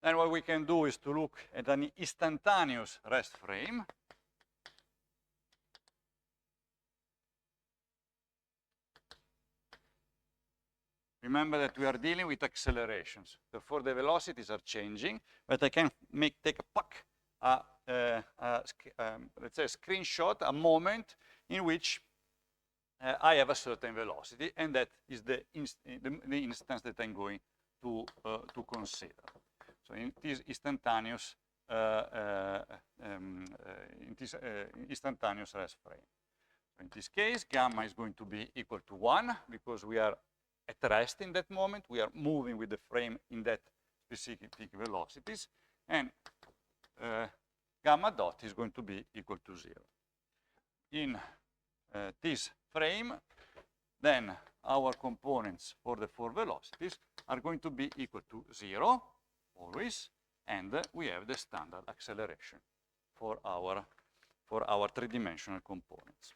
Then what we can do is to look at an instantaneous rest frame. Remember that we are dealing with accelerations. Therefore, the velocities are changing, but I can take let's say a screenshot, a moment in which I have a certain velocity, and that is the instance that I'm going to consider. So in this instantaneous instantaneous rest frame. So in this case, gamma is going to be equal to 1 because we are at rest in that moment. We are moving with the frame in that specific velocities, and gamma dot is going to be equal to 0. In this frame, then our components for the 4 velocities are going to be equal to 0, always, and we have the standard acceleration for our 3-dimensional components.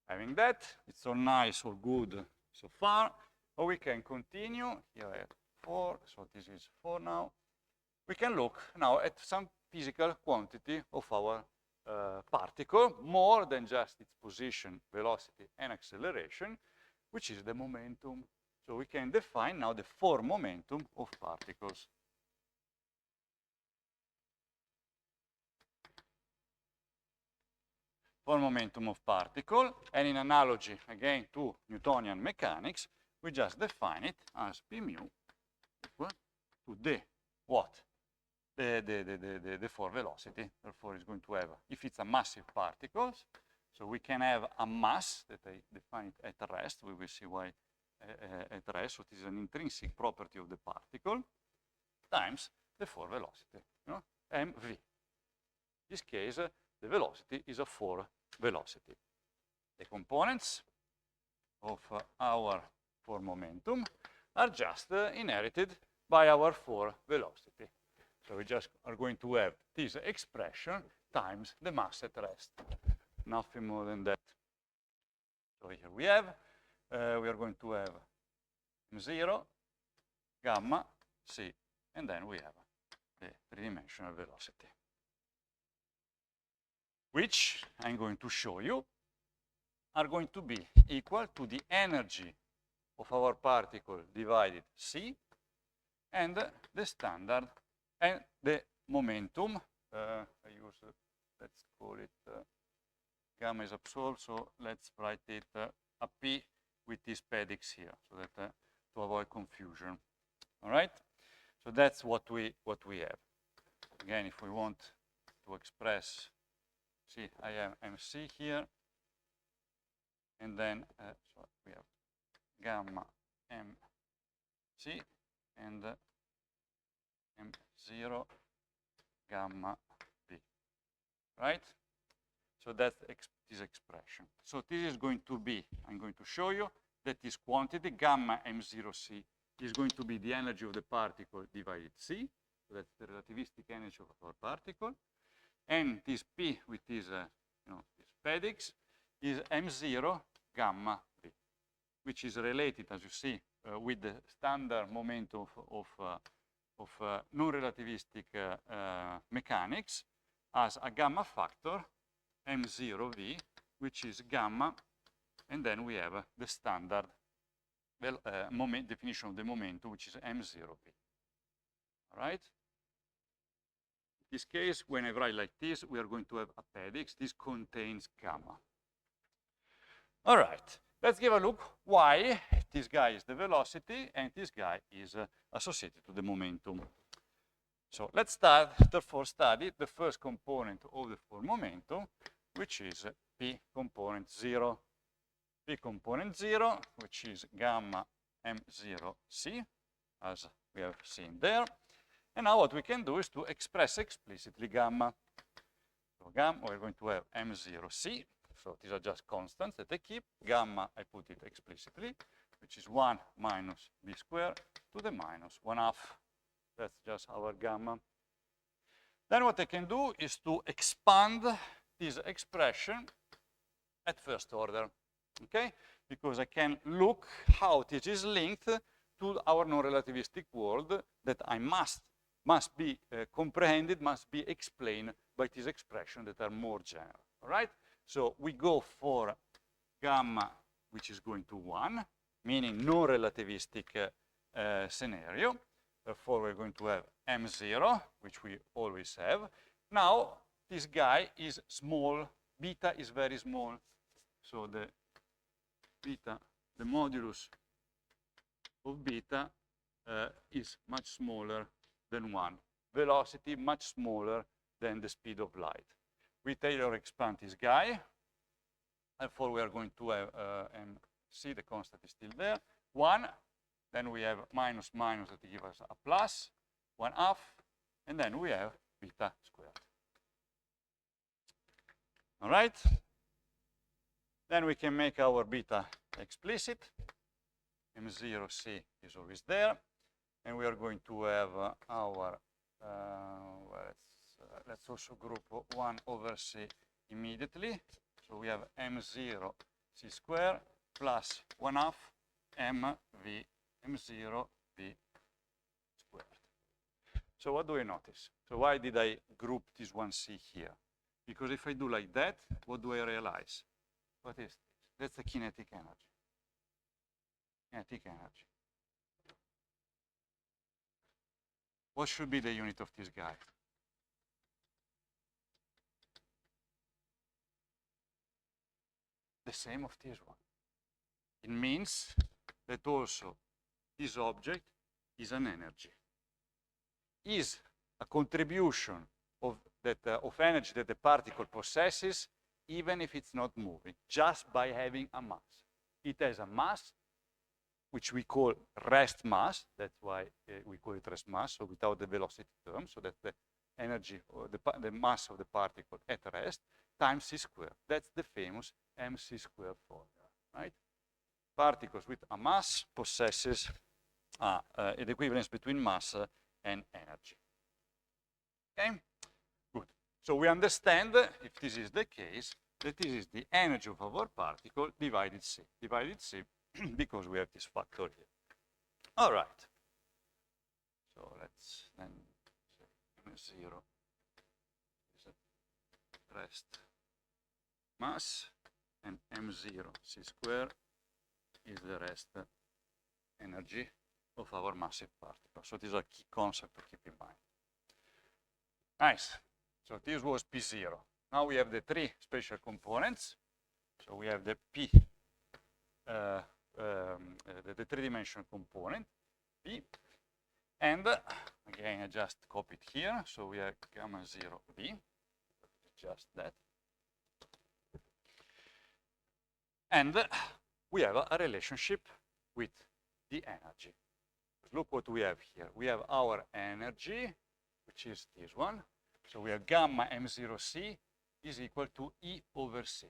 Having that, it's all nice, all good so far. Or we can continue. Here I have 4, so this is 4 now. We can look now at some physical quantity of our particle, more than just its position, velocity, and acceleration, which is the momentum. So we can define now the 4 momentum of particles. For momentum of particle, and in analogy again to Newtonian mechanics, we just define it as p mu equal to the what? The 4 velocity. Therefore, it's going to have, if it's a massive particle, so we can have a mass that I define it at rest. We will see why at rest. So it is an intrinsic property of the particle times the 4 velocity, mv. In this case, the velocity is a 4 velocity. The components of our 4 momentum are just inherited by our 4 velocity. So we just are going to have this expression times the mass at rest. Nothing more than that. So here we have, we are going to have m0, gamma, c, and then we have the 3-dimensional velocity, which I'm going to show you are going to be equal to the energy of our particle divided c, and the standard, and the momentum. I use, let's call it, gamma is absorbed, so let's write it a p with these pedix here, so that to avoid confusion. All right? So that's what we have. Again, if we want to express, see, I have mc here, and then so we have gamma mc and m0 gamma b, right? So that's this expression. So this is going to be, I'm going to show you that this quantity, gamma m0c, is going to be the energy of the particle divided c, so that's the relativistic energy of our particle, and this p with this, this pedix is m0 gamma b, which is related, as you see, with the standard momentum of non-relativistic mechanics as a gamma factor m0v, which is gamma, and then we have the standard definition of the momentum, which is m0v. All right? In this case, when I write like this, we are going to have a pedix. This contains gamma. All right. Let's give a look why this guy is the velocity and this guy is associated to the momentum. So let's therefore study the first component of the 4 momentum, which is p component 0. P component 0, which is gamma m0c, as we have seen there. And now what we can do is to express explicitly gamma. So gamma, we're going to have m0c. So these are just constants that I keep. Gamma, I put it explicitly, which is 1 minus b squared to the minus 1/2. That's just our gamma. Then what I can do is to expand this expression at first order, okay? Because I can look how this is linked to our non-relativistic world that I must must be comprehended, must be explained by this expression that are more general. All right? So we go for gamma, which is going to 1, meaning no relativistic scenario. Therefore, we're going to have M0, which we always have. Now, this guy is small. Beta is very small. So the beta, the modulus of beta is much smaller than 1. Velocity much smaller than the speed of light. We Taylor expand this guy. Therefore, we are going to have, and see the constant is still there, 1. Then we have minus minus that gives us a plus, 1/2, and then we have beta squared. All right? Then we can make our beta explicit. M0C is always there. And we are going to have our, let's also group 1 over C immediately. So we have M0 C squared plus 1/2 MV M0 V squared. So what do I notice? So why did I group this 1C here? Because if I do like that, what do I realize? What is this? That's the kinetic energy. Kinetic energy. What should be the unit of this guy? The same of this one. It means that also this object is an energy. Is a contribution of energy that the particle possesses, even if it's not moving, just by having a mass. It has a mass, which we call rest mass. That's why we call it rest mass, so without the velocity term, so that the energy or the mass of the particle at rest times c squared. That's the famous mc squared formula, right? Particles with a mass possesses an equivalence between mass and energy. Okay, good. So we understand, if this is the case, that this is the energy of our particle divided c. Divided c because we have this factor here. All right. So let's then say M0 is a rest mass, and M0 c squared is the rest energy of our massive particle. So this is a key concept to keep in mind. Nice. So this was P0. Now we have the 3 special components. So we have the P, the 3-dimensional component, P. And again, I just copied here. So we have gamma 0 V, just that. And we have a relationship with the energy. Look what we have here. We have our energy, which is this one. So we have gamma M0C is equal to E over C.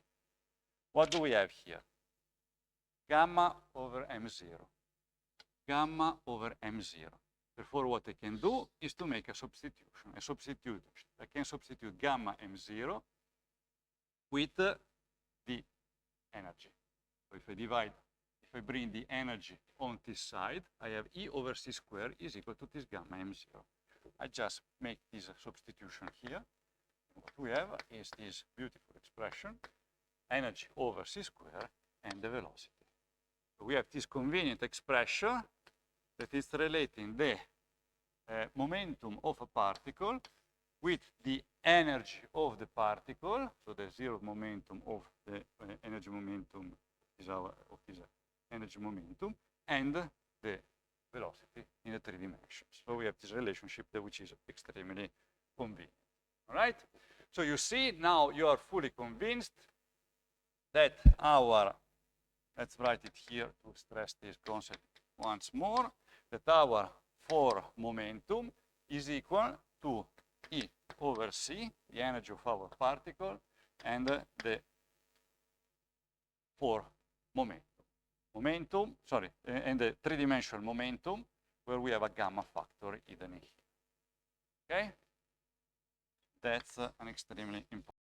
What do we have here? Gamma over M0. Gamma over M0. Therefore, what I can do is to make a substitution. I can substitute gamma M0 with the energy. So if I bring the energy on this side, I have E over C squared is equal to this gamma M0. I just make this substitution here. What we have is this beautiful expression, energy over C squared and the velocity. So we have this convenient expression that is relating the momentum of a particle with the energy of the particle. So the zero momentum of the energy momentum is our energy momentum, and the velocity in the 3 dimensions. So we have this relationship which is extremely convenient. All right? So you see, now you are fully convinced that our, let's write it here to stress this concept once more, that our 4 momentum is equal to E over C, the energy of our particle, and the 4 momentum. And the 3-dimensional momentum, where we have a gamma factor hidden in here. Okay? That's an extremely important